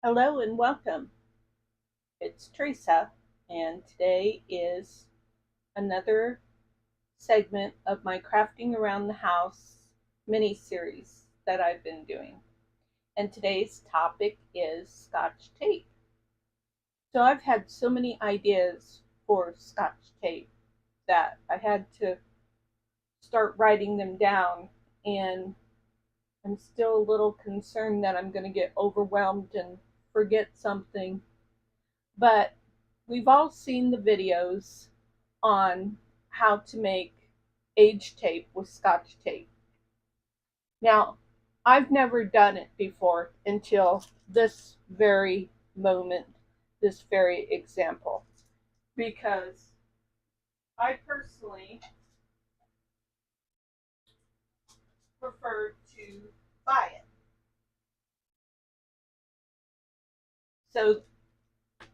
Hello and welcome. It's Theresa, and today is another segment of my Crafting Around the House mini series that I've been doing. And today's topic is Scotch tape. So I've had so many ideas for Scotch tape that I had to start writing them down, and I'm still a little concerned that I'm going to get overwhelmed and forget something. But we've all seen the videos on how to make age tape with Scotch tape. Now, I've never done it before until this very moment, this very example, because I personally prefer to buy it. So,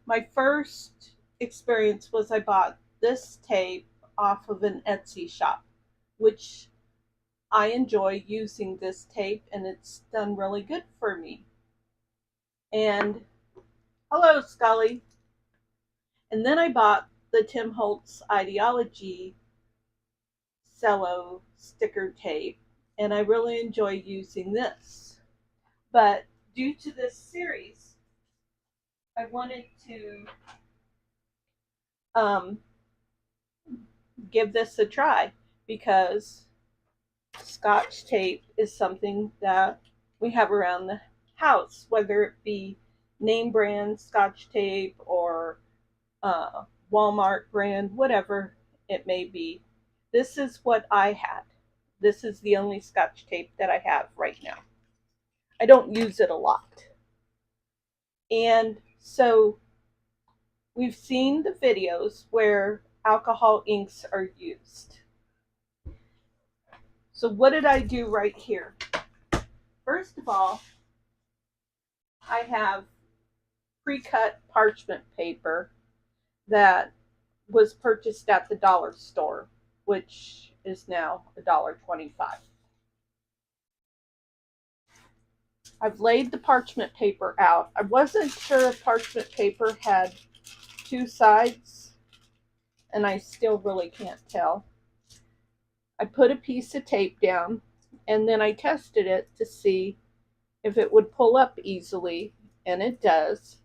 my first experience was I bought this tape off of an Etsy shop, which I enjoy using this tape and it's done really good for me. And hello, Scully. And then I bought the Tim Holtz Ideology cello sticker tape, and I really enjoy using this. But due to this series, I wanted to um, give this a try because Scotch tape is something that we have around the house, whether it be name brand Scotch tape or Walmart brand, whatever it may be. This is what I had. This is the only Scotch tape that I have right now. I don't use it a lot. And so we've seen the videos where alcohol inks are used. So what did I do right here? First of all, I have pre-cut parchment paper that was purchased at the dollar store, which is now $1.25. I've laid the parchment paper out. I wasn't sure if parchment paper had two sides, and I still really can't tell. I put a piece of tape down, and then I tested it to see if it would pull up easily, and it does.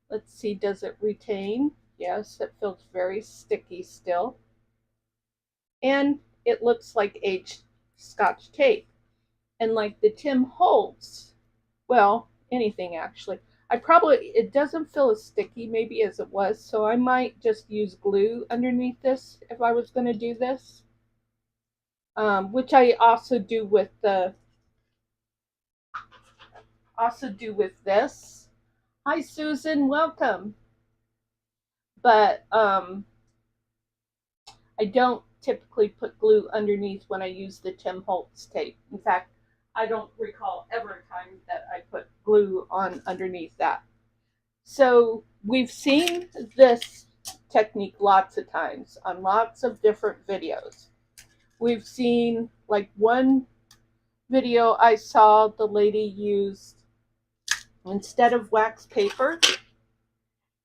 Let's see, does it retain? Yes, it feels very sticky still. And it looks like aged Scotch tape. And like the Tim Holtz, well, anything actually. It doesn't feel as sticky maybe as it was, so I might just use glue underneath this if I was going to do this. Which I also do with this. Hi Susan, welcome. But I don't typically put glue underneath when I use the Tim Holtz tape. In fact, I don't recall ever a time that I put glue on underneath that. So we've seen this technique lots of times on lots of different videos. We've seen, like, one video I saw, the lady used, instead of wax paper,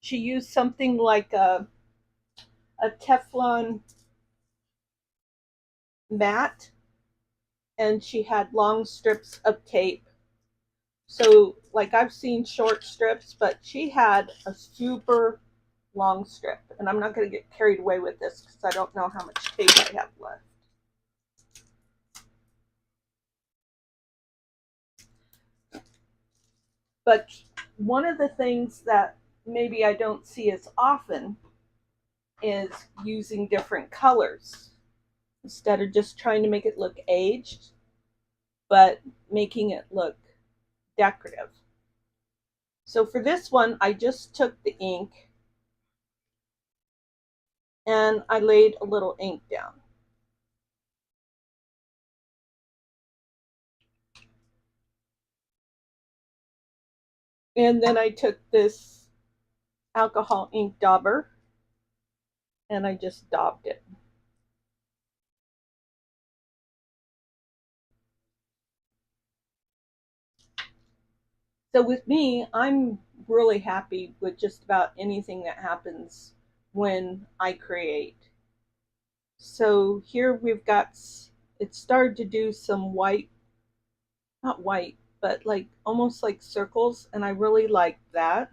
she used something like a Teflon mat, and she had long strips of tape. So, like, I've seen short strips, but she had a super long strip. And I'm not going to get carried away with this because I don't know how much tape I have left. But one of the things that maybe I don't see as often is using different colors instead of just trying to make it look aged, but making it look decorative. So for this one, I just took the ink and I laid a little ink down. And then I took this alcohol ink dauber and I just daubed it. So with me, I'm really happy with just about anything that happens when I create. So here we've got, it started to do some white, not white, but like almost like circles, and I really like that.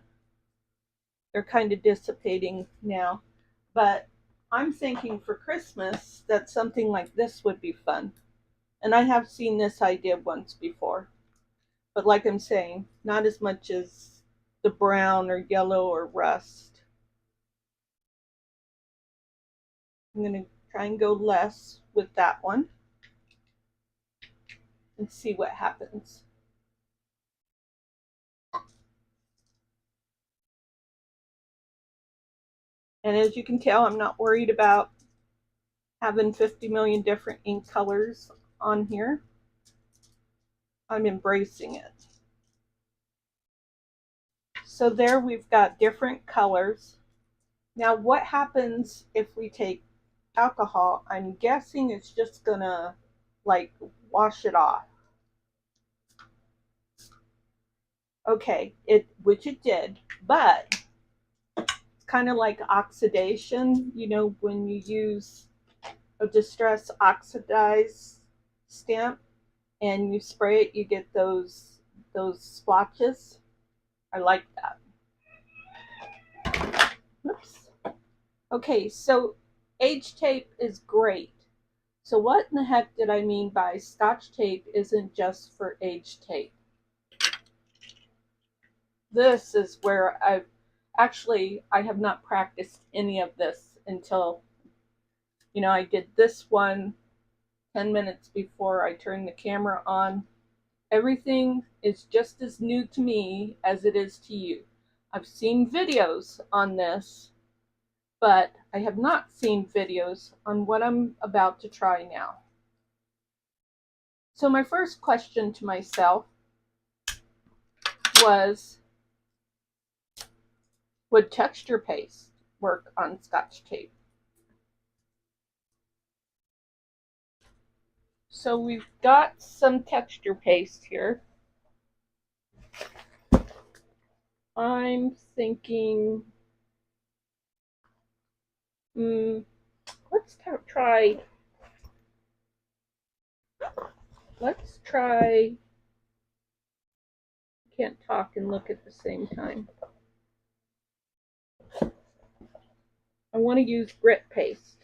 They're kind of dissipating now, but I'm thinking for Christmas that something like this would be fun. And I have seen this idea once before, but like I'm saying, not as much as the brown or yellow or rust. I'm going to try and go less with that one and see what happens. And as you can tell, I'm not worried about having 50 million different ink colors on here. I'm embracing it. So there we've got different colors. Now what happens if we take alcohol? I'm guessing it's just gonna like wash it off. Okay, which it did, but it's kind of like oxidation. You know, when you use a distress oxidize stamp and you spray it, you get those splotches. I like that. Oops. Okay, so age tape is great. So what in the heck did I mean by Scotch tape isn't just for age tape? This is where I have not practiced any of this until, you know, I did this one 10 minutes before I turned the camera on. Everything is just as new to me as it is to you. I've seen videos on this, but I have not seen videos on what I'm about to try now. So my first question to myself was, would texture paste work on Scotch tape? So we've got some texture paste here. I'm thinking, let's try, can't talk and look at the same time. I want to use grit paste.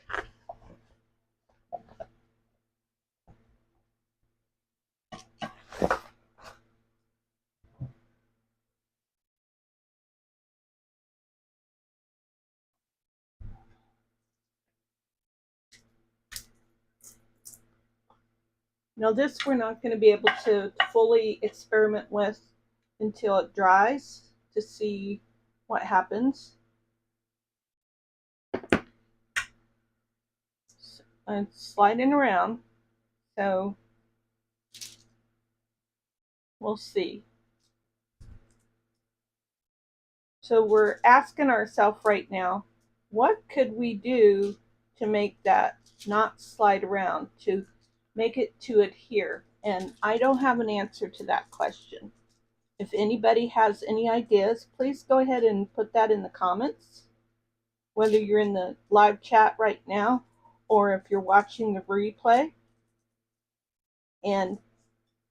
Now this we're not going to be able to fully experiment with until it dries to see what happens. So I'm sliding around, so we'll see. So we're asking ourselves right now, what could we do to make that not slide around, to make it to adhere? And I don't have an answer to that question. If anybody has any ideas, please go ahead and put that in the comments, whether you're in the live chat right now or if you're watching the replay. And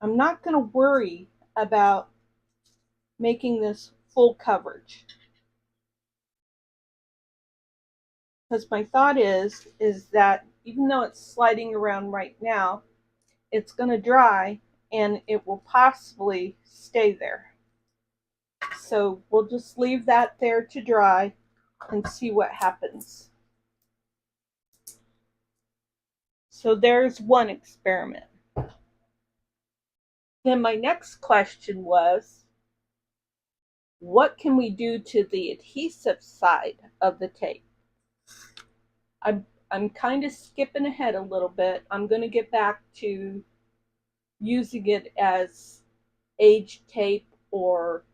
I'm not going to worry about making this full coverage, because my thought is that even though it's sliding around right now, it's going to dry and it will possibly stay there. So we'll just leave that there to dry and see what happens. So there's one experiment. Then my next question was, what can we do to the adhesive side of the tape? I'm kind of skipping ahead a little bit. I'm going to get back to using it as age tape or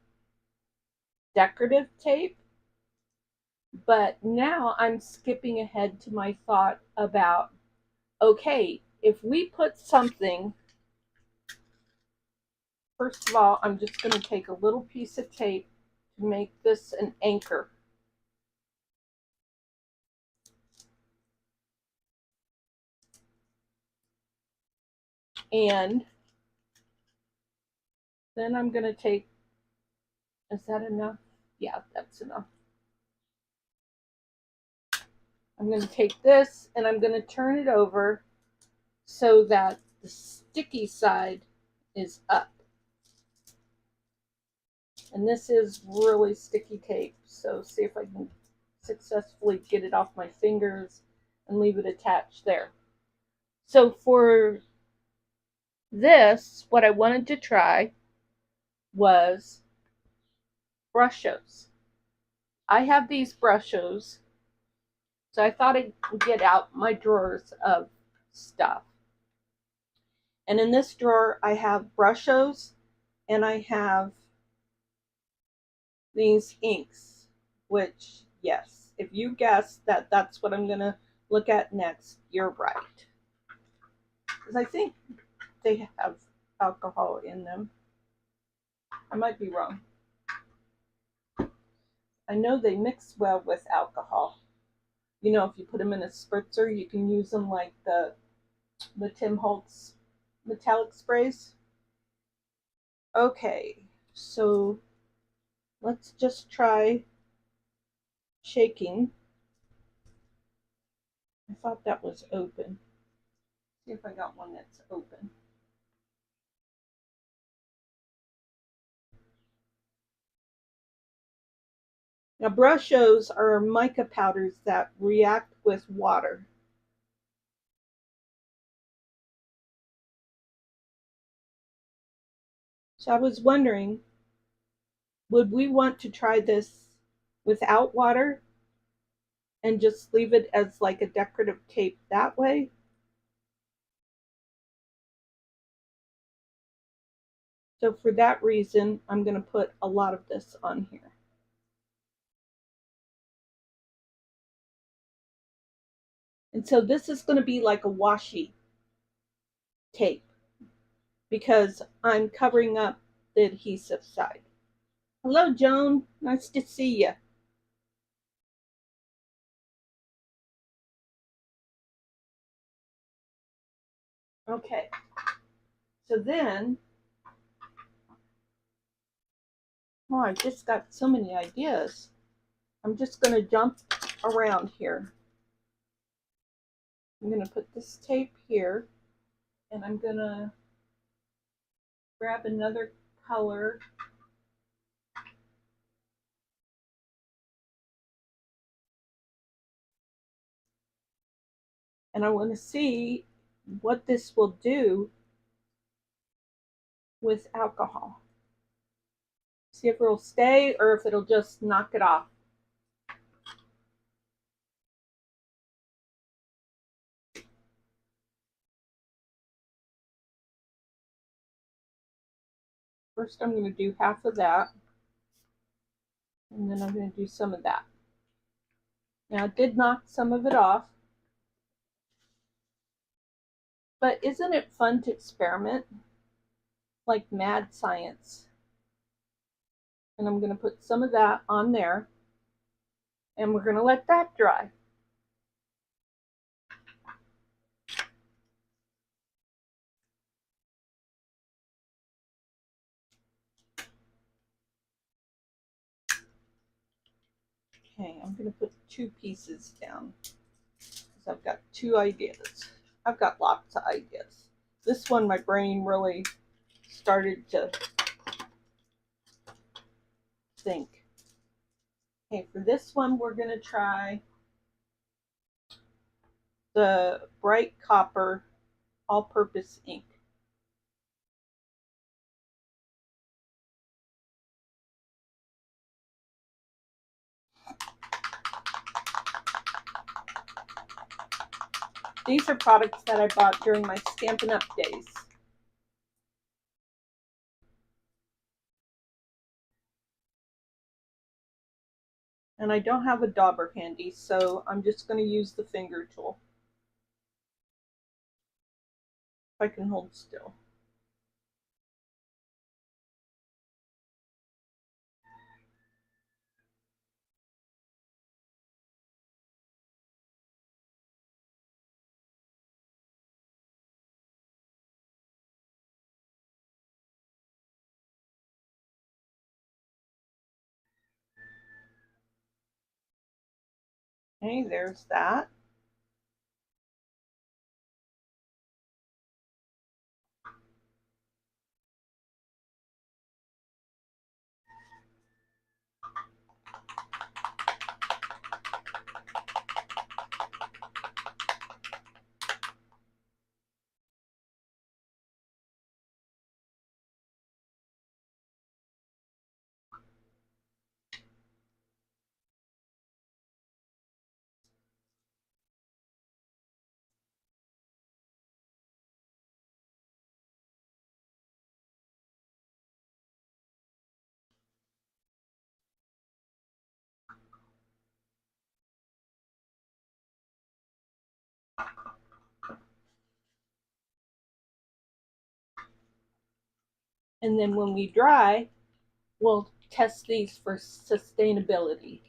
decorative tape. But now I'm skipping ahead to my thought about, okay, if we put something, first of all, I'm just going to take a little piece of tape make this an anchor. And then I'm going to take, is that enough? Yeah, that's enough. I'm going to take this and I'm going to turn it over so that the sticky side is up. And this is really sticky tape, so see if I can successfully get it off my fingers and leave it attached there. So for this, what I wanted to try was brushos. I have these brushos, so I thought I'd get out my drawers of stuff. And in this drawer, I have brushos and I have these inks, which, yes, if you guessed that that's what I'm going to look at next, you're right. Because I think they have alcohol in them. I might be wrong. I know they mix well with alcohol. You know, if you put them in a spritzer, you can use them like the Tim Holtz metallic sprays. Okay, so let's just try shaking. I thought that was open. See if I got one that's open. Now, brushos are mica powders that react with water. So I was wondering, would we want to try this without water and just leave it as like a decorative tape that way? So for that reason, I'm going to put a lot of this on here. And so this is going to be like a washi tape because I'm covering up the adhesive side. Hello, Joan. Nice to see you. Okay. So then, oh, I just got so many ideas. I'm just going to jump around here. I'm going to put this tape here, and I'm going to grab another color. And I want to see what this will do with alcohol. See if it'll stay or if it'll just knock it off. First, I'm going to do half of that, and then I'm going to do some of that. Now, I did knock some of it off, but isn't it fun to experiment? Like mad science. And I'm going to put some of that on there, and we're going to let that dry. Okay, I'm going to put 2 pieces down because I've got 2 ideas. I've got lots of ideas. This one, my brain really started to think. Okay, for this one, we're going to try the bright copper all-purpose ink. These are products that I bought during my Stampin' Up! Days. And I don't have a dauber handy, so I'm just going to use the finger tool. If I can hold still. Okay, there's that. And then when we dry, we'll test these for sustainability.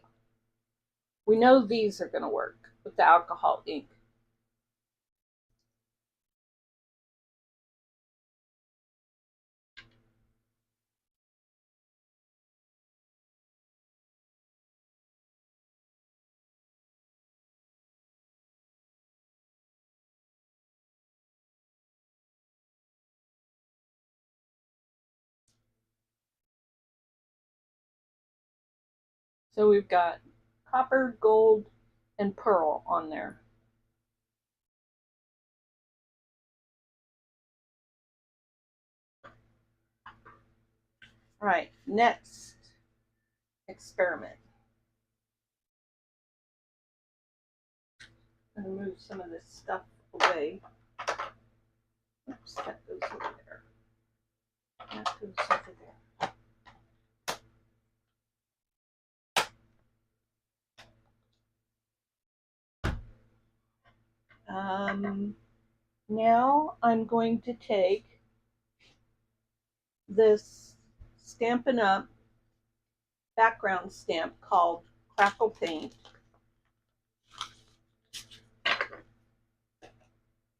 We know these are going to work with the alcohol ink. So we've got copper, gold, and pearl on there. All right, next experiment. I'm going to move some of this stuff away. Oops, that goes over there. That goes over there. Now I'm going to take this Stampin' Up! Background stamp called Crackle Paint.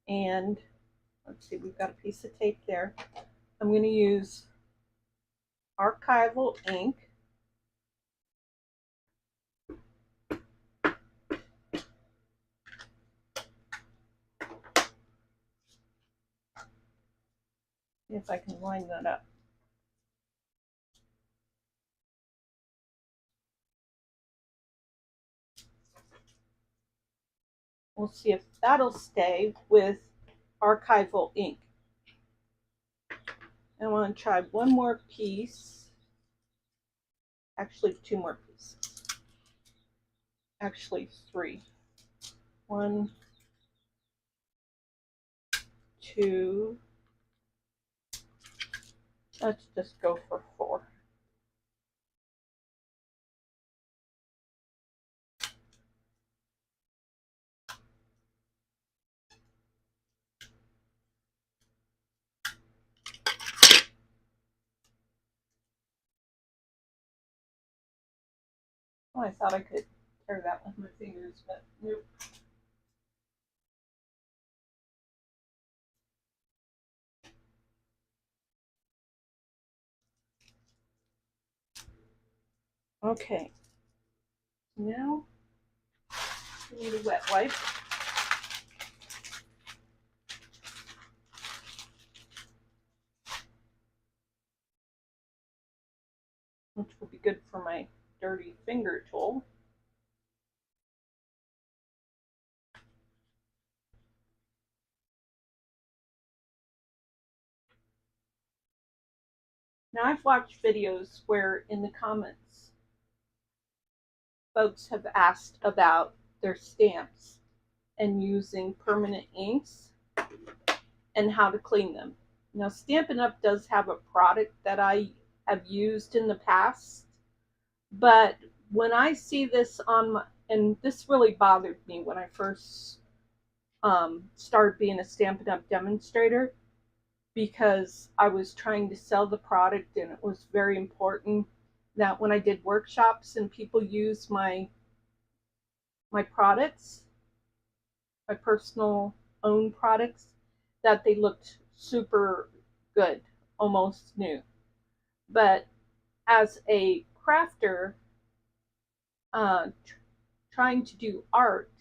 And let's see, we've got a piece of tape there. I'm going to use archival ink. See if I can line that up. We'll see if that'll stay with archival ink. I want to try one more piece. Actually, two more pieces. Actually, three. 1, 2. Let's just go for 4. Oh, I thought I could tear that with my fingers, but nope. Okay. Now we need a wet wipe. Which will be good for my dirty finger tool. Now I've watched videos where in the comments folks have asked about their stamps and using permanent inks and how to clean them. Now Stampin' Up! Does have a product that I have used in the past, but when I see this on my, and this really bothered me when I first started being a Stampin' Up! Demonstrator, because I was trying to sell the product and it was very important that when I did workshops and people used my products, my personal owned products, that they looked super good, almost new. But as a crafter, trying to do art,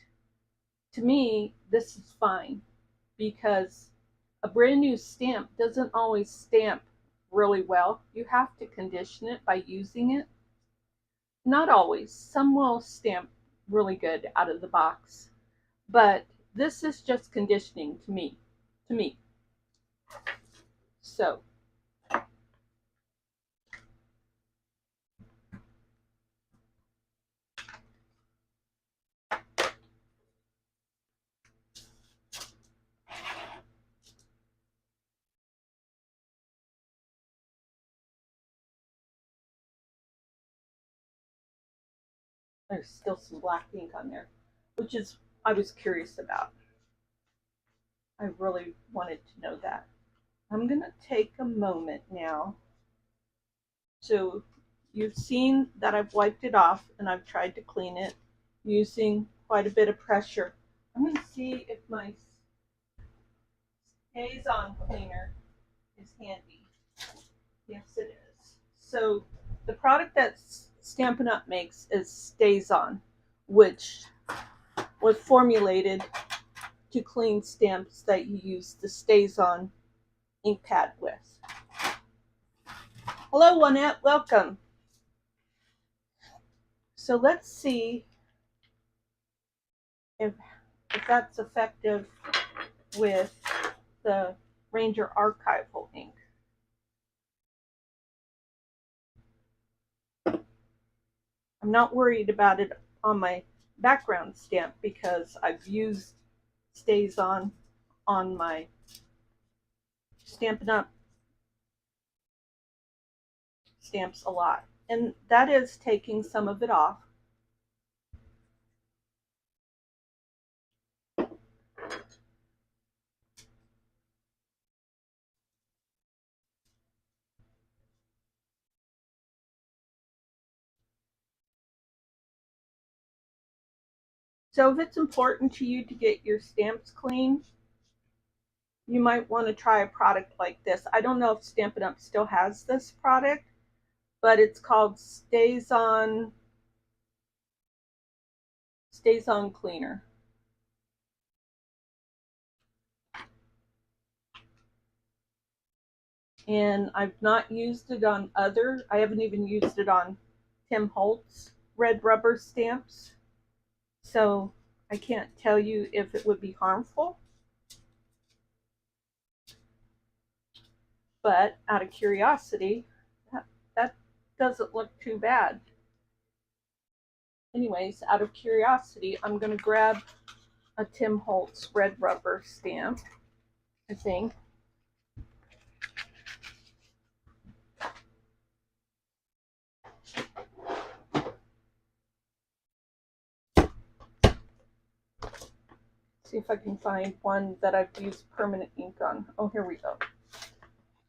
to me, this is fine because a brand new stamp doesn't always stamp really well. You have to condition it by using it. Not always. Some will stamp really good out of the box, but this is just conditioning to me. So there's still some black ink on there, which is I was curious about. I really wanted to know that. I'm going to take a moment now. So you've seen that I've wiped it off and I've tried to clean it using quite a bit of pressure. I'm going to see if my Stays-On cleaner is handy. Yes, it is. So the product that Stampin' Up! Makes is Stays-On, which was formulated to clean stamps that you use the Stays-On ink pad with. Hello, Juanette. Welcome. So let's see if that's effective with the Ranger Archival ink. I'm not worried about it on my background stamp because I've used Stays-On on my Stampin' Up! Stamps a lot. And that is taking some of it off. So if it's important to you to get your stamps clean, you might want to try a product like this. I don't know if Stampin' Up! Still has this product, but it's called Stays-On Cleaner. And I've not used it on I haven't even used it on Tim Holtz red rubber stamps. So I can't tell you if it would be harmful. But out of curiosity, that doesn't look too bad. Anyways, out of curiosity, I'm going to grab a Tim Holtz red rubber stamp, I think. See if I can find one that I've used permanent ink on. Oh, here we go.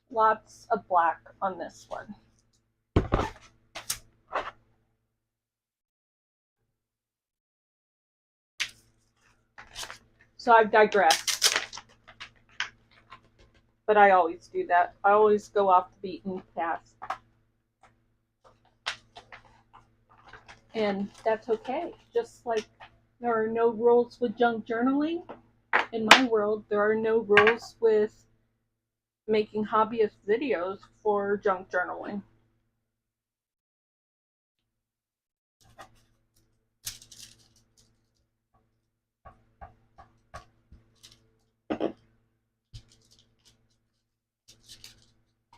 Lots of black on this one. So I've digressed. But I always do that. I always go off the beaten path. And that's okay. Just like there are no rules with junk journaling, in my world, there are no rules with making hobbyist videos for junk journaling.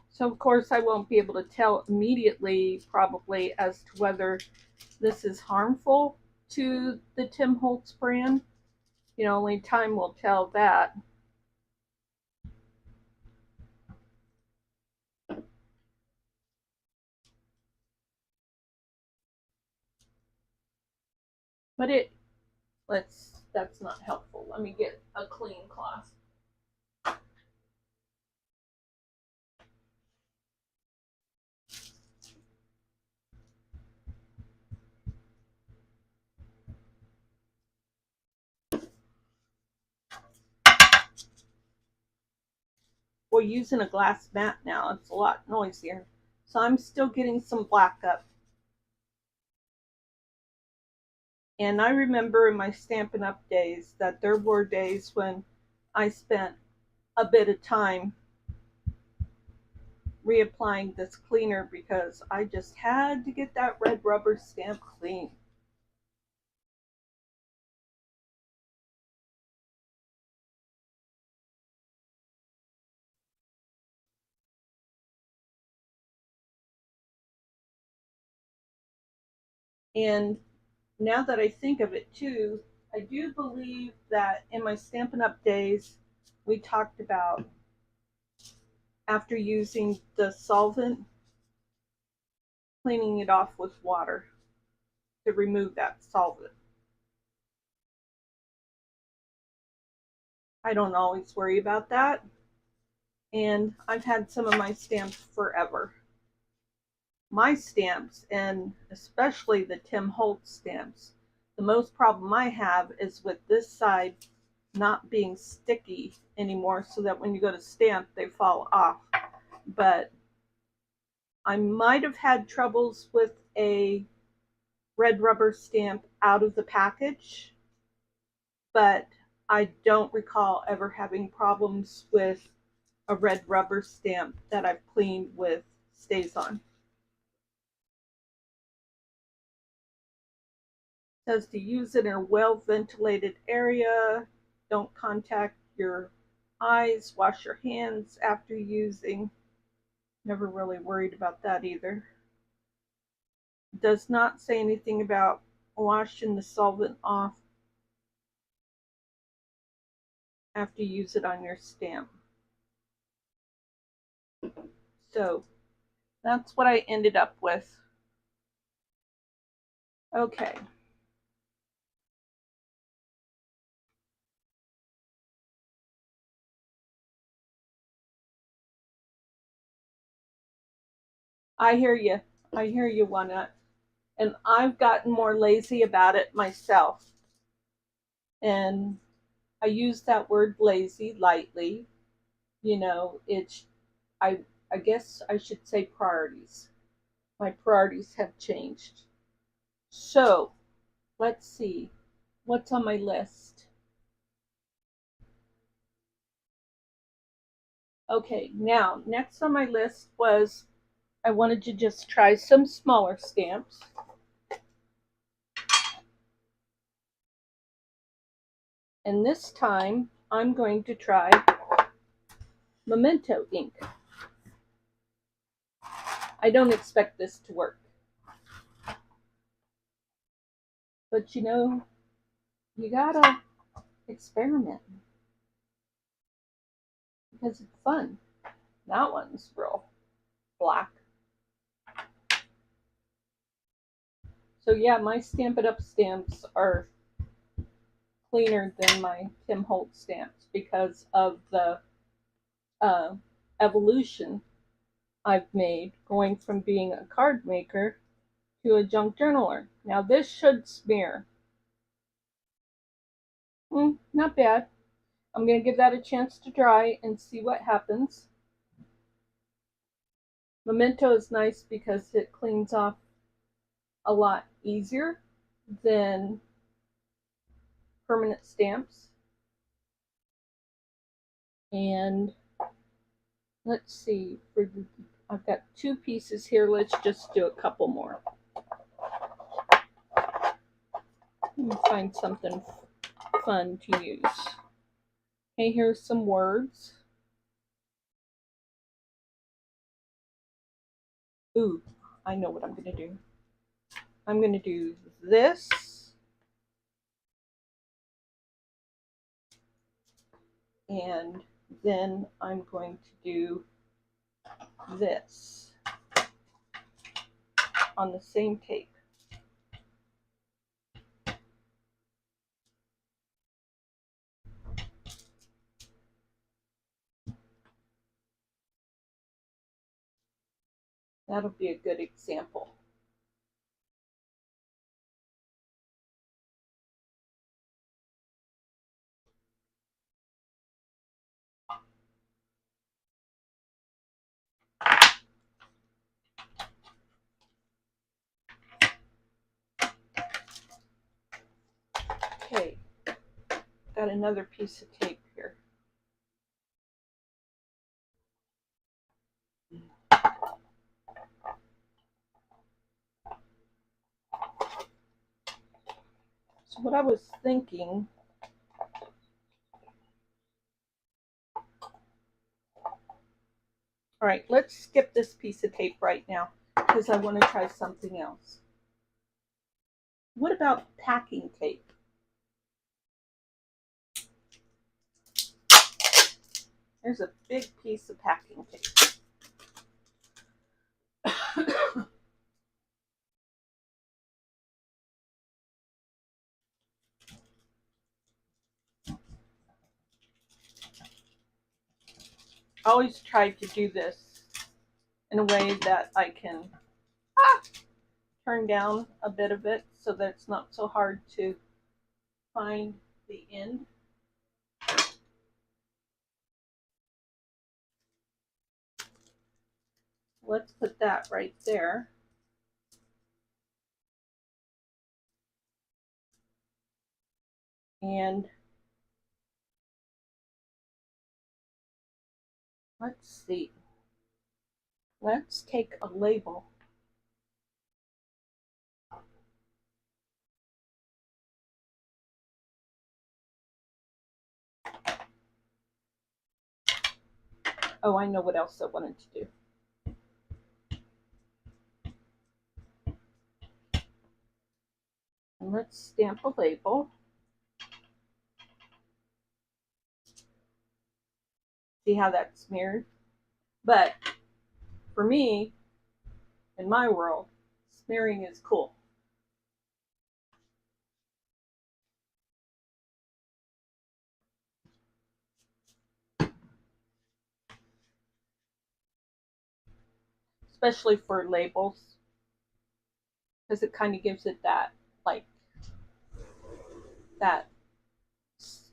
So of course I won't be able to tell immediately probably as to whether this is harmful to the Tim Holtz brand. You know, only time will tell that. But that's not helpful. Let me get a clean cloth. We're using a glass mat now. It's a lot noisier. So I'm still getting some black up. And I remember in my Stampin' Up! Days that there were days when I spent a bit of time reapplying this cleaner because I just had to get that red rubber stamp clean. And now that I think of it too, I do believe that in my Stampin' Up! Days, we talked about after using the solvent, cleaning it off with water to remove that solvent. I don't always worry about that, and I've had some of my stamps forever. My stamps, and especially the Tim Holtz stamps, the most problem I have is with this side not being sticky anymore, so that when you go to stamp, they fall off. But I might have had troubles with a red rubber stamp out of the package, but I don't recall ever having problems with a red rubber stamp that I've cleaned with StazOn. It says to use it in a well-ventilated area, don't contact your eyes, wash your hands after using. Never really worried about that either. It does not say anything about washing the solvent off after you use it on your stamp. So that's what I ended up with. Okay. I hear you. I hear you, Walnut. And I've gotten more lazy about it myself. And I use that word lazy lightly. You know, it's I guess I should say priorities. My priorities have changed. So, let's see. What's on my list? Okay, now, next on my list was I wanted to just try some smaller stamps. And this time, I'm going to try Memento ink. I don't expect this to work. But you know, you gotta experiment because it's fun. That one's real black. So yeah, my Stampin' Up! Stamps are cleaner than my Tim Holtz stamps because of the evolution I've made going from being a card maker to a junk journaler. Now this should smear. Not bad. I'm going to give that a chance to dry and see what happens. Memento is nice because it cleans off a lot easier than permanent stamps. And let's see, I've got 2 pieces here. Let's just do a couple more. Let me find something fun to use. Okay, here's some words. Ooh, I know what I'm going to do. I'm going to do this. And then I'm going to do this on the same tape. That'll be a good example. got another piece of tape here. So what I was thinking, all right, let's skip this piece of tape right now because I want to try something else. What about packing tape? There's a big piece of packing tape. I always try to do this in a way that I can turn down a bit of it so that it's not so hard to find the end. Let's put that right there. And let's see. Let's take a label. Oh, I know what else I wanted to do. And let's stamp a label. See how that's smeared? But for me, in my world, smearing is cool. Especially for labels, because it kind of gives it that, like, that,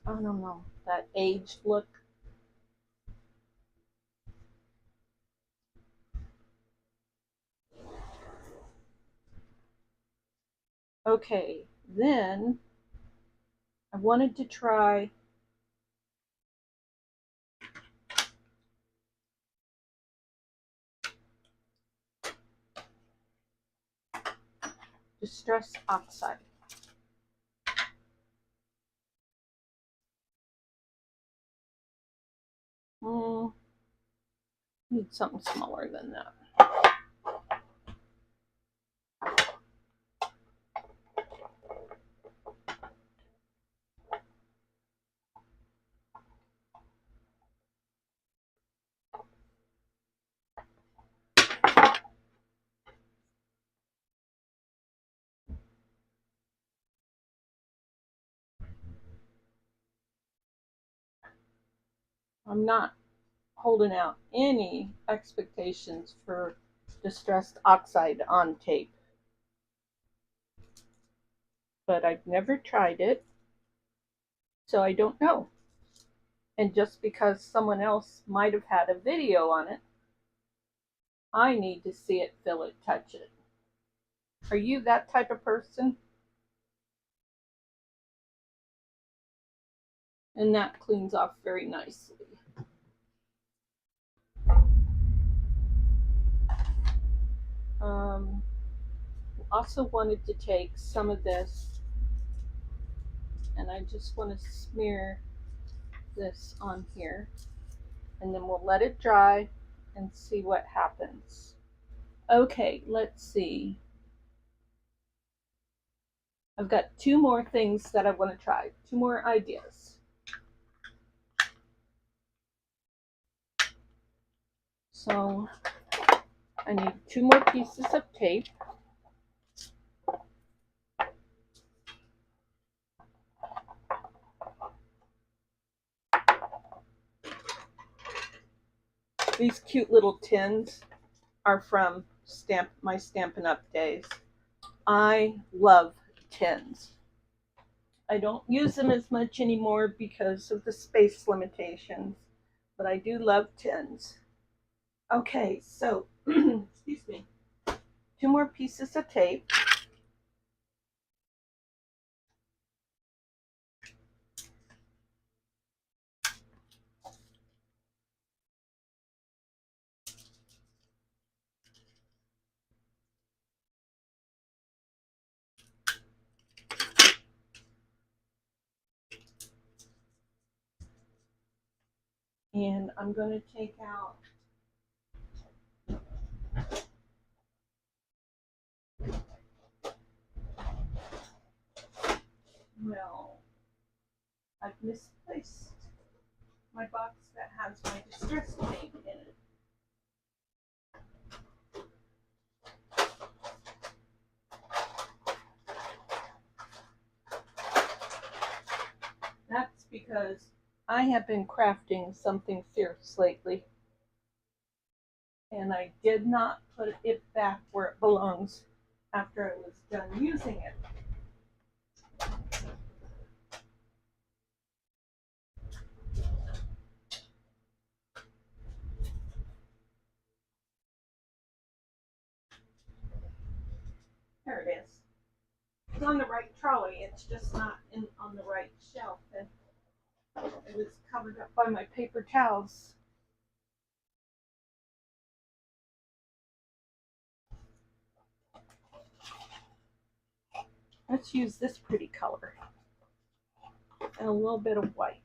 I don't know, that aged look. Okay, then I wanted to try distress oxide. Need something smaller than that. I'm not holding out any expectations for distressed oxide on tape, but I've never tried it, so I don't know. And just because someone else might have had a video on it, I need to see it, feel it, touch it. Are you that type of person? And that cleans off very nicely. Also wanted to take some of this, and I just want to smear this on here, and then we'll let it dry and see what happens. Okay, let's see. I've got two more things that I want to try, two more ideas. So I need two more pieces of tape. These cute little tins are from my Stampin' Up! Days. I love tins. I don't use them as much anymore because of the space limitations, but I do love tins. Okay, so, excuse me, two more pieces of tape. And I'm going to take out well, I've misplaced my box that has my distress paint in it. That's because I have been crafting something fierce lately, and I did not put it back where it belongs after I was done using it. There it is. It's on the right trolley, it's just not on the right shelf. And it was covered up by my paper towels. Let's use this pretty color and a little bit of white.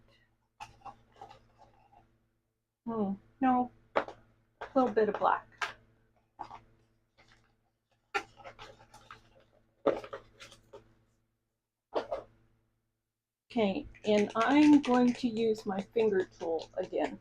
No, a little bit of black. Okay, and I'm going to use my finger tool again.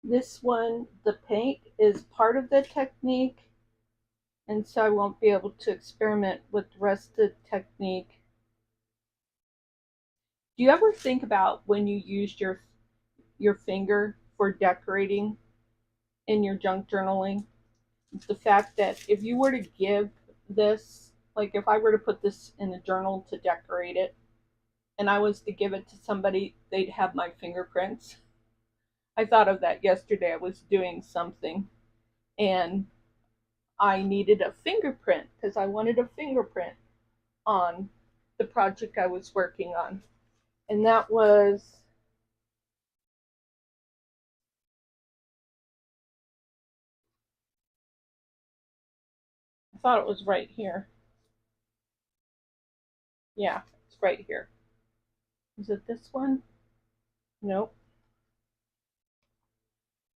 This one, the paint is part of the technique, and so I won't be able to experiment with the rest of the technique. Do you ever think about when you used your finger for decorating in your junk journaling? The fact that if you were to give this, like if I were to put this in a journal to decorate it, and I was to give it to somebody, they'd have my fingerprints. I thought of that yesterday. I was doing something and I needed a fingerprint because I wanted a fingerprint on the project I was working on. And that was, I thought it was right here. Yeah, it's right here. Is it this one? Nope.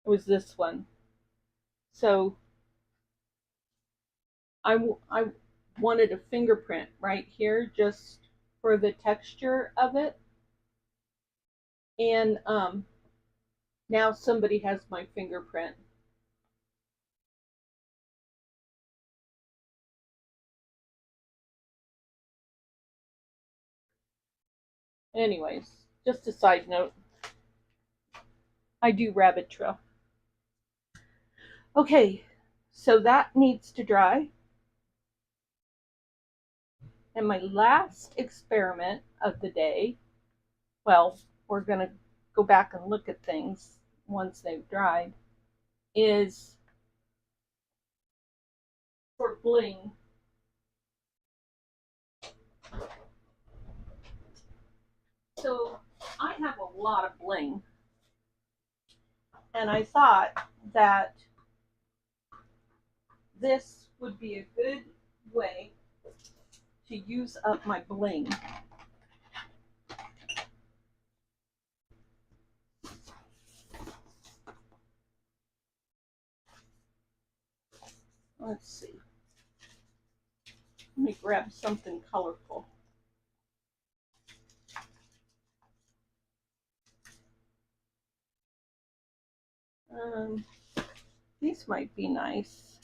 It was this one. So I wanted a fingerprint right here just for the texture of it. And now somebody has my fingerprint. Anyways, just a side note. I do rabbit trail. Okay, so that needs to dry. And my last experiment of the day, well, we're going to go back and look at things once they've dried, is for bling. So I have a lot of bling, and I thought that this would be a good way to use up my bling. Let's see. Let me grab something colorful. These might be nice.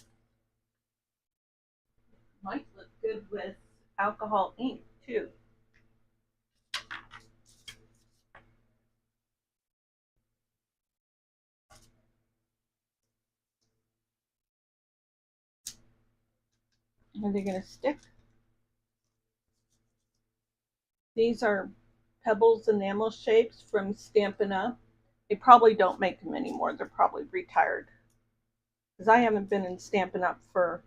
Might look good with alcohol ink too. Are they going to stick? These are Pebbles enamel shapes from Stampin' Up. They probably don't make them anymore. They're probably retired. Because I haven't been in Stampin' Up for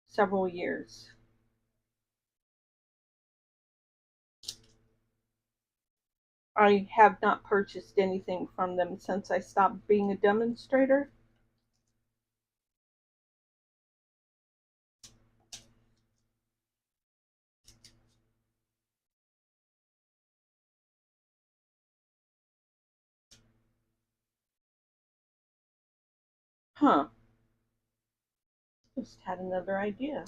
several years. I have not purchased anything from them since I stopped being a demonstrator. Huh. Just had another idea.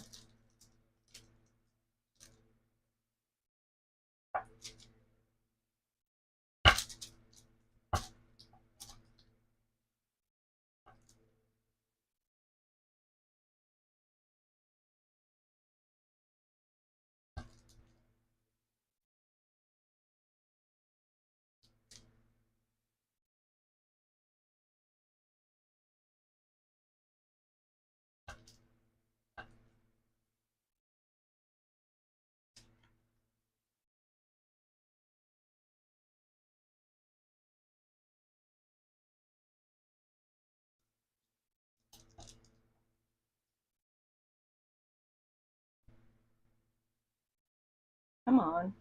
Come on.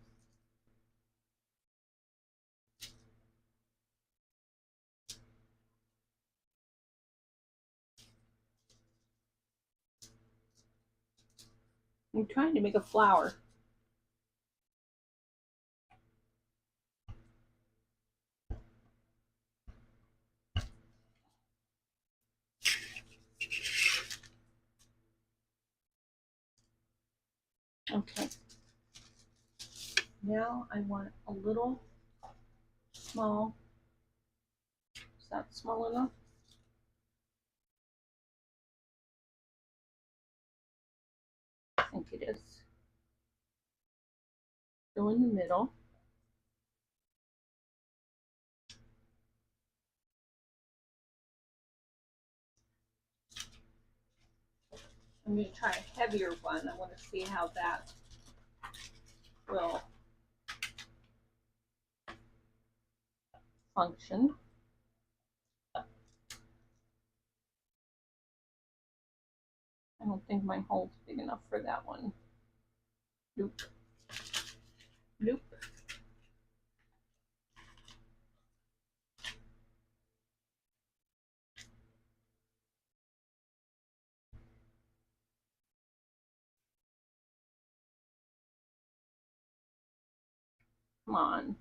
I'm trying to make a flower. Okay. Now I want a little small. Is that small enough? I think it is. Go in the middle. I'm going to try a heavier one. I want to see how that will function. I don't think my hole's big enough for that one. Nope. Nope. Come on.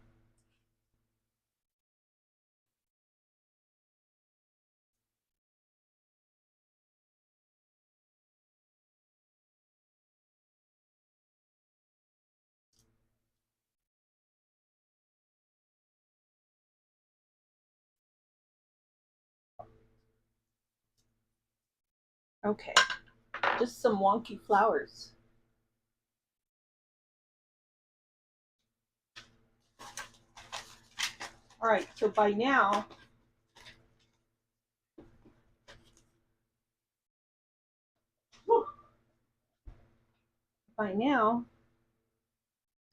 Okay. Just some wonky flowers. All right, so by now,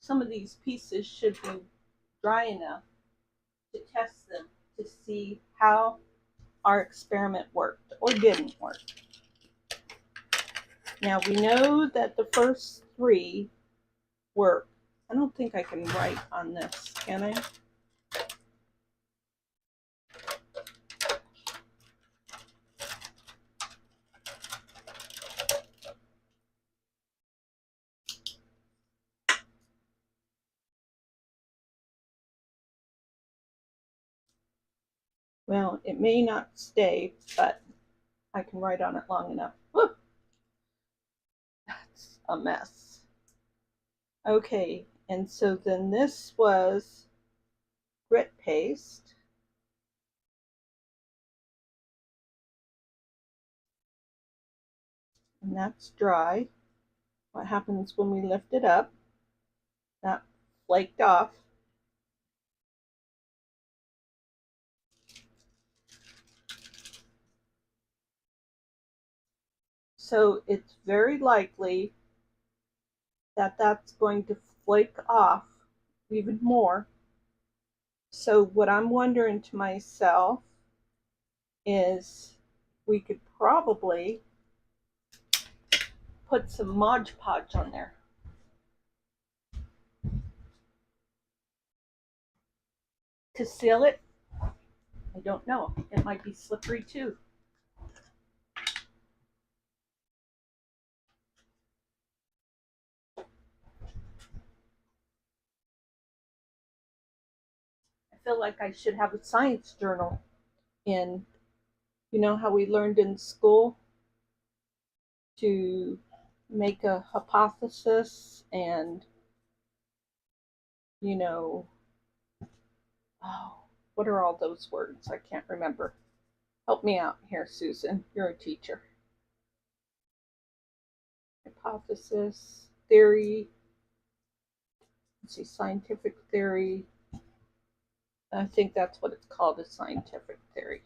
some of these pieces should be dry enough to test them to see how our experiment worked or didn't work. Now we know that the first three work. I don't think I can write on this, can I? Well, it may not stay, but I can write on it long enough. Woo! That's a mess. Okay, and so then this was grit paste. And that's dry. What happens when we lift it up? That flaked off. So it's very likely that that's going to flake off even more. So what I'm wondering to myself is we could probably put some Mod Podge on there. To seal it, I don't know. It might be slippery too. I feel like I should have a science journal in, you know how we learned in school to make a hypothesis and, you know, oh, what are all those words? I can't remember. Help me out here, Susan. You're a teacher. Hypothesis, theory, let's see, scientific theory. I think that's what it's called, a scientific theory.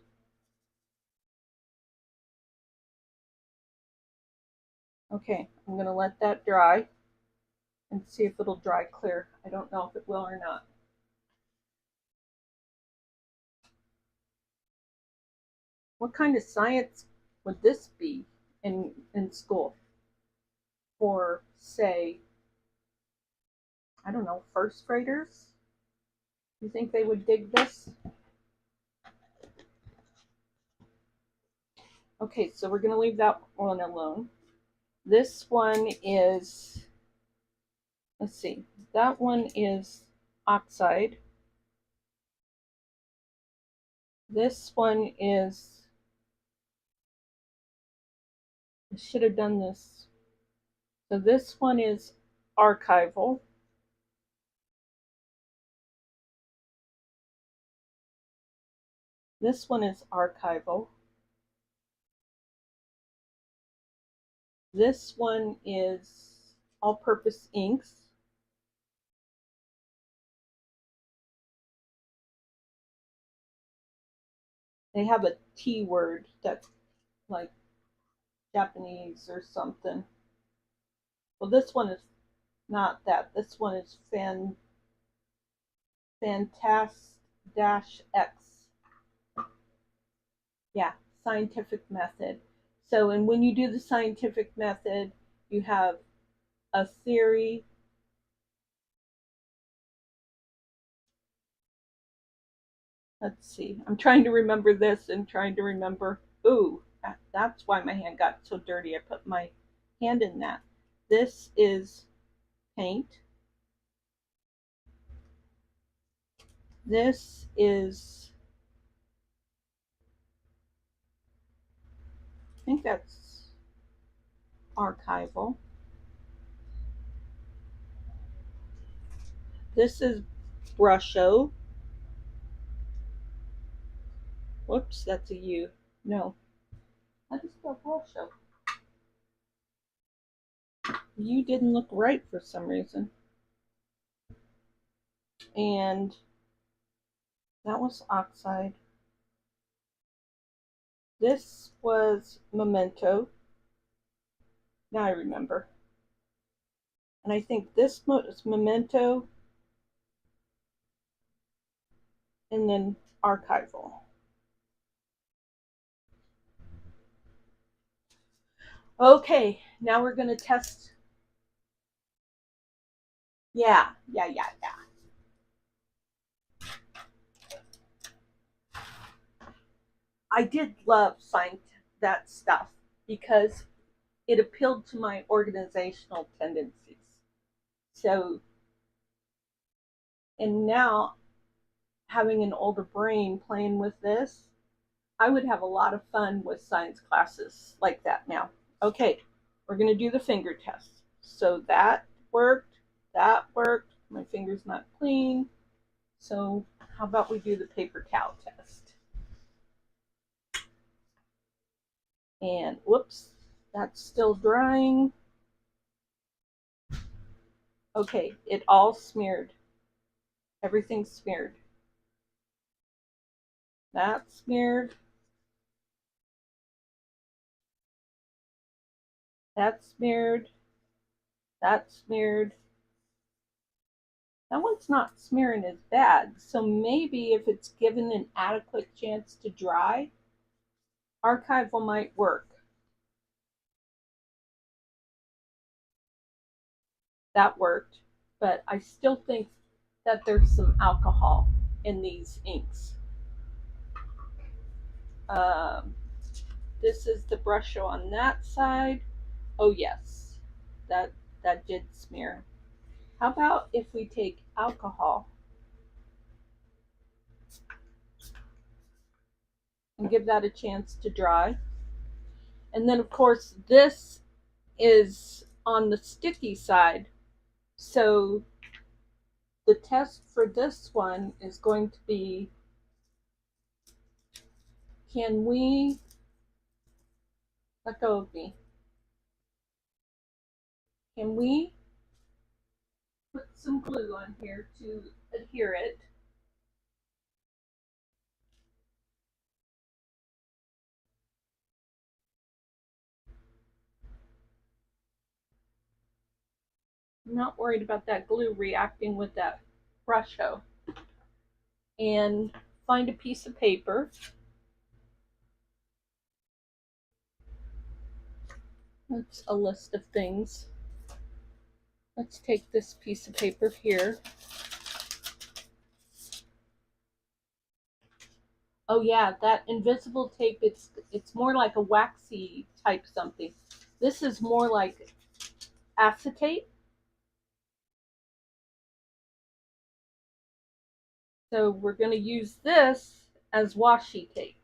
Okay, I'm going to let that dry and see if it'll dry clear. I don't know if it will or not. What kind of science would this be in school? For, say, I don't know, first graders? You think they would dig this? Okay, so we're going to leave that one alone. This one is, let's see, that one is oxide. This one is, I should have done this. So this one is archival. This one is archival. This one is all-purpose inks. They have a T word that's like Japanese or something. Well, this one is not that. This one is Fantast-X. Yeah, scientific method. So, and when you do the scientific method, you have a theory. Let's see. I'm trying to remember this and trying to remember. Ooh, that's why my hand got so dirty. I put my hand in that. This is paint. This is, I think that's archival. This is brusho. Whoops, that's a U. No, how do you spell brusho? U didn't look right for some reason. And that was oxide. This was memento. Now I remember. And I think this was memento and then archival. Okay, now we're going to test. Yeah. I did love that stuff because it appealed to my organizational tendencies. So, and now having an older brain playing with this, I would have a lot of fun with science classes like that now. Okay, we're going to do the finger test. So that worked, my finger's not clean. So how about we do the paper towel test? And whoops, That's still drying. Okay, it all smeared. Everything's smeared. That's smeared. That's smeared. That's smeared. That one's not smearing as bad. So maybe if it's given an adequate chance to dry, archival might work. That worked, but I still think that there's some alcohol in these inks. This is the brush on that side. Oh yes, that did smear. How about if we take alcohol and give that a chance to dry? And then of course this is on the sticky side, so the test for this one is going to be, can we, let go of me, can we put some glue on here to adhere it? I'm not worried about that glue reacting with that brush hoe. And find a piece of paper. That's a list of things. Let's take this piece of paper here. Oh yeah, that invisible tape, it's more like a waxy type something. This is more like acetate. So we're going to use this as washi tape.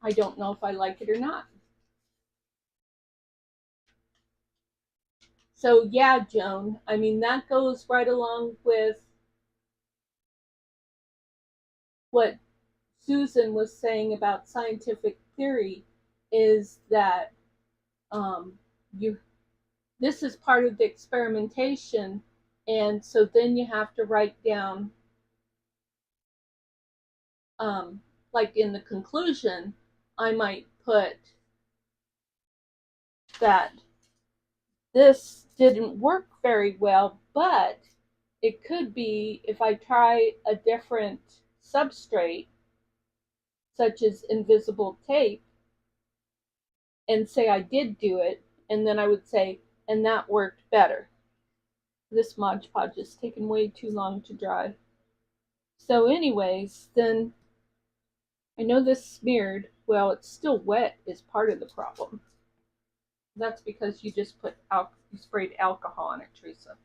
I don't know if I like it or not. So yeah, Joan, I mean, that goes right along with what Susan was saying about scientific theory, is that this is part of the experimentation, and so then you have to write down, like in the conclusion, I might put that this didn't work very well, but it could be if I try a different substrate, such as invisible tape, and say I did do it, and then I would say, and that worked better. This Mod Podge is taking way too long to dry. So anyways, then I know this smeared. Well, it's still wet is part of the problem. That's because you just you sprayed alcohol on it, Theresa.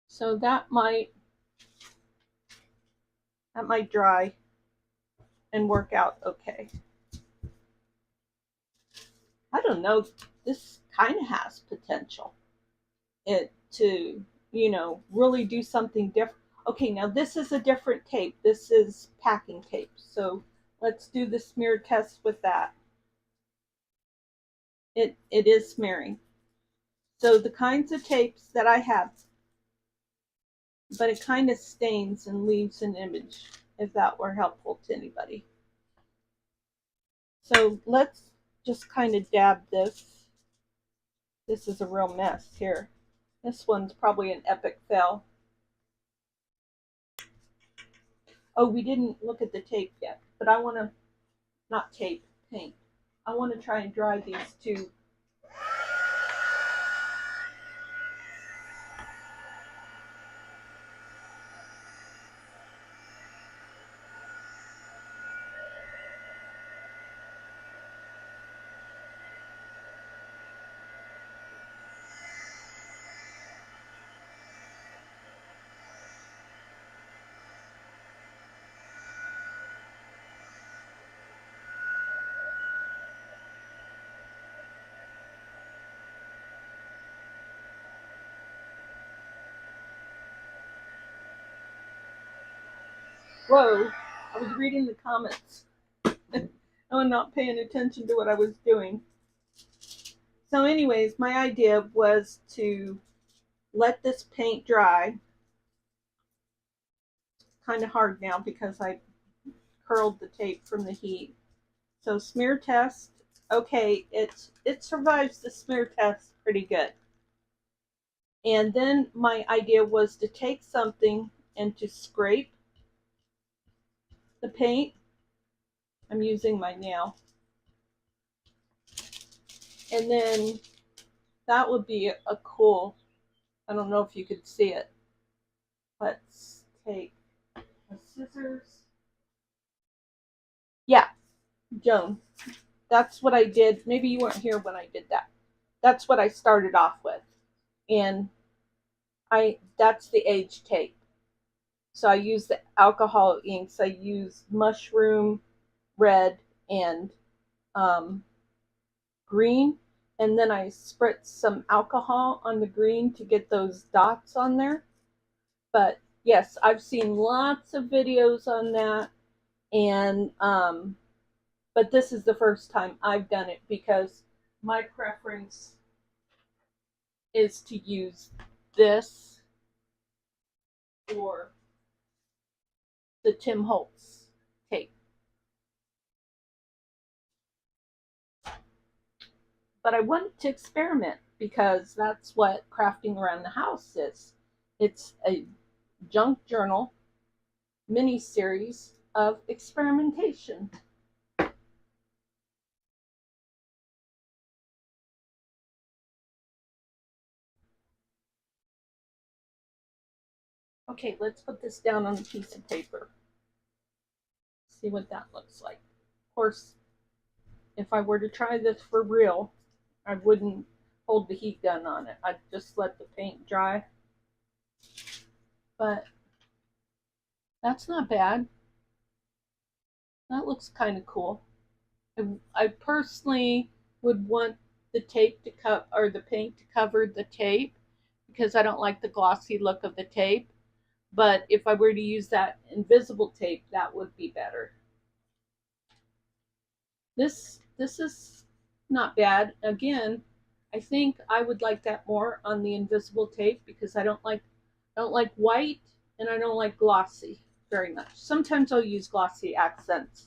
So that might dry and work out okay. I don't know. This kind of has potential to, really do something different. Okay, now this is a different tape. This is packing tape. So let's do the smear test with that. It is smearing. So the kinds of tapes that I have, but it kind of stains and leaves an image, if that were helpful to anybody. So let's just kind of dab this. This is a real mess here. This one's probably an epic fail. Oh, we didn't look at the tape yet, but I want to, not tape, paint. I want to try and dry these two. Whoa, I was reading the comments. I'm not paying attention to what I was doing. So anyways, my idea was to let this paint dry. Kind of hard now because I curled the tape from the heat. So smear test, okay, it survives the smear test pretty good. And then my idea was to take something and to scrape the paint. I'm using my nail. And then that would be a cool, I don't know if you could see it. Let's take the scissors. Yeah, Joan, that's what I did. Maybe you weren't here when I did that. That's what I started off with. And that's the age tape. So I use the alcohol inks. I use mushroom red and green, and then I spritz some alcohol on the green to get those dots on there. But yes, I've seen lots of videos on that, and but this is the first time I've done it because my preference is to use this or the Tim Holtz tape. But I wanted to experiment because that's what crafting around the house is. It's a junk journal mini series of experimentation. Okay, let's put this down on a piece of paper. See what that looks like. Of course, if I were to try this for real, I wouldn't hold the heat gun on it. I'd just let the paint dry. But that's not bad. That looks kind of cool. I personally would want the tape to cut or the paint to cover the tape because I don't like the glossy look of the tape. But if I were to use that invisible tape, that would be better. This is not bad. Again, I think I would like that more on the invisible tape because I don't like white and I don't like glossy very much. Sometimes I'll use glossy accents.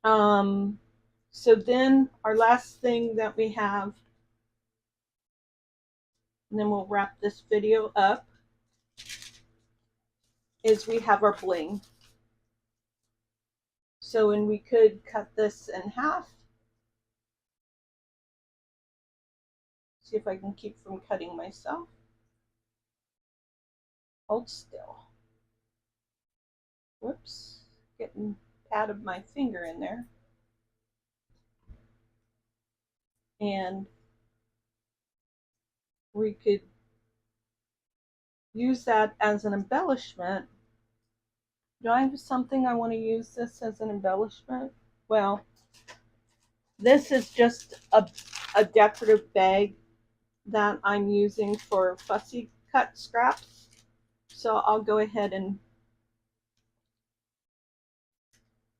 So then our last thing that we have, and then we'll wrap this video up, is we have our bling. So, and we could cut this in half. See if I can keep from cutting myself. Hold still. Whoops, getting pad of my finger in there. And we could use that as an embellishment. Do I have something I want to use this as an embellishment? Well, this is just a decorative bag that I'm using for fussy cut scraps. So I'll go ahead and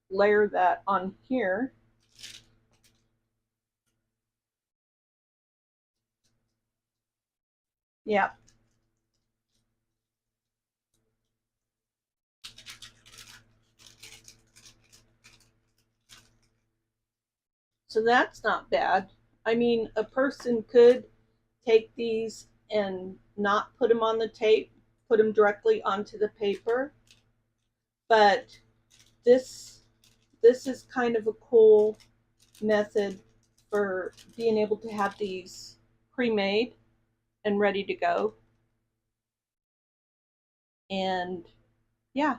layer that on here. Yeah. So that's not bad. I mean, a person could take these and not put them on the tape, put them directly onto the paper. But this is kind of a cool method for being able to have these pre-made and ready to go. And yeah.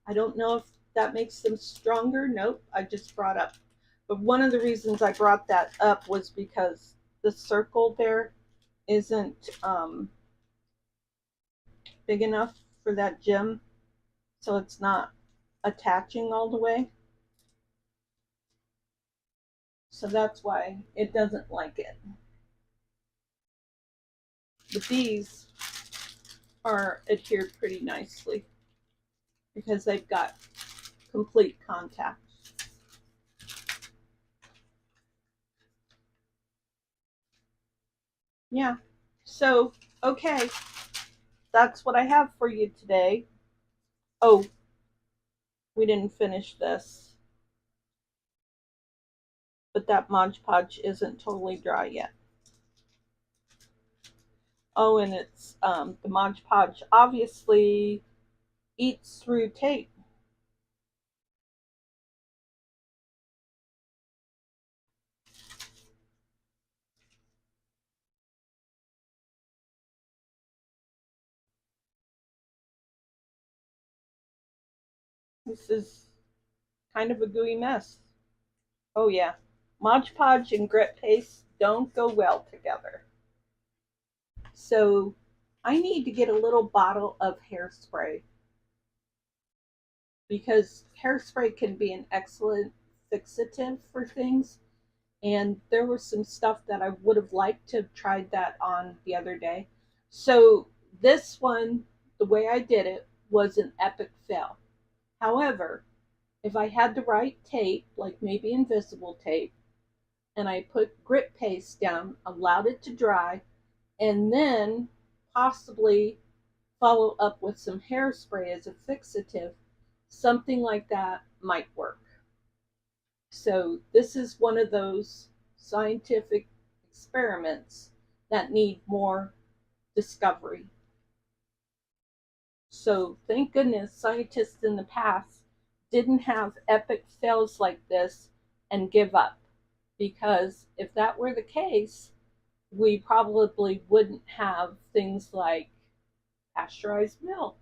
I don't know if that makes them stronger. Nope, I just brought up. But one of the reasons I brought that up was because the circle there isn't big enough for that gem, so it's not attaching all the way. So that's why it doesn't like it. But these are adhered pretty nicely because they've got complete contact. Yeah, so okay, that's what I have for you today. Oh, we didn't finish this, but that Mod Podge isn't totally dry yet. Oh, and it's the Mod Podge obviously eats through tape. This is kind of a gooey mess. Oh yeah, Mod Podge and grit paste don't go well together. So I need to get a little bottle of hairspray because hairspray can be an excellent fixative for things. And there was some stuff that I would have liked to have tried that on the other day. So this one, the way I did it was an epic fail. However, if I had the right tape, like maybe invisible tape, and I put grit paste down, allowed it to dry, and then possibly follow up with some hairspray as a fixative, something like that might work. So this is one of those scientific experiments that need more discovery. So thank goodness scientists in the past didn't have epic fails like this and give up. Because if that were the case, we probably wouldn't have things like pasteurized milk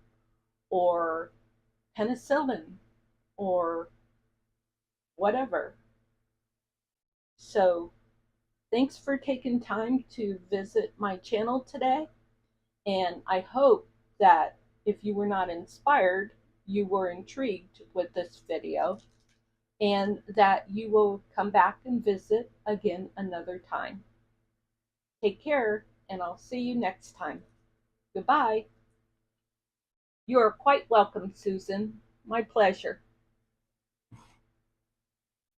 or penicillin or whatever. So thanks for taking time to visit my channel today. And I hope that if you were not inspired, you were intrigued with this video and that you will come back and visit again another time. Take care, and I'll see you next time. Goodbye. You are quite welcome, Susan. My pleasure.